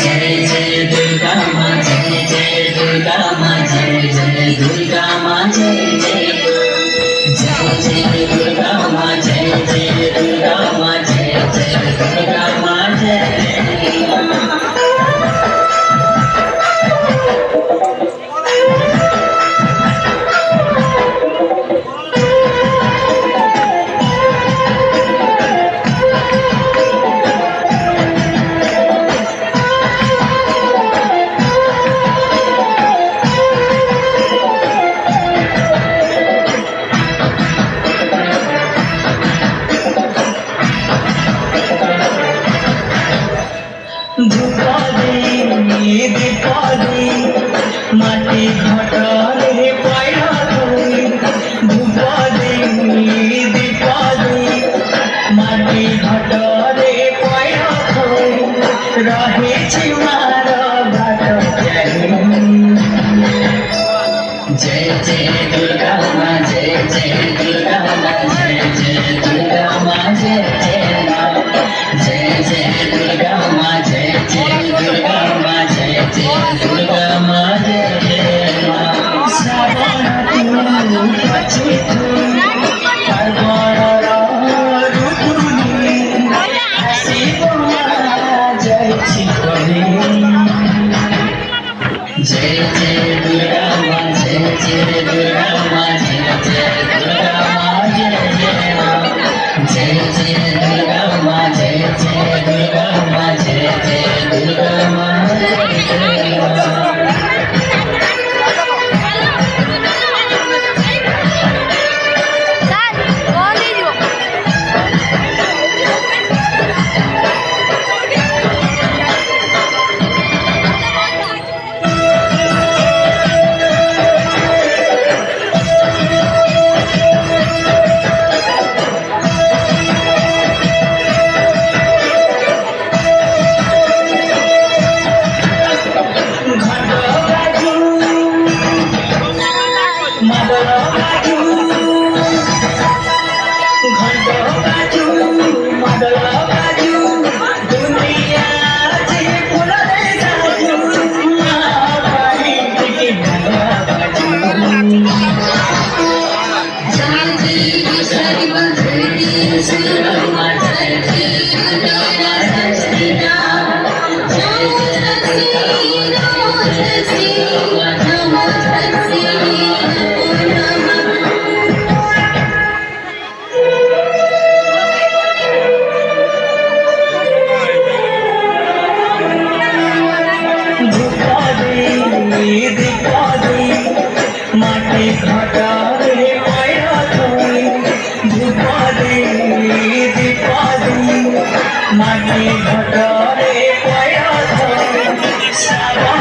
जय जय दुर्गा माँ जय जय दुर्गा माँ जय जय दुर्गा माँ जय जय जय दुर्गा माँ जय जय दुर्गा माँ जय जय दुर्गा माँ जय माटी घटरे पैरा धोई धुपदी दीपदी माटी घटरे पैरा धोई रहे छी मार बाट जय जय दुर्गा माँ जय जय दुर्गा माँ जय जय दुर्गा माँ जय जय जय जय दुर्गा माँ जय जय दुर्गा माँ जय जय दुर्गा माँ जय जय श्रावण पछी जय जय दुर्गा माँ जय जय दुर्गा माँ जय जय दुर्गा माँ जय जय जय दुर्गा माँ जय जय दुर्गा माँ जय जय दुर्गा माँ जय जय माटी घटरे पैरा धोई धुपदी दीपदी माटी घटरे पैरा धोई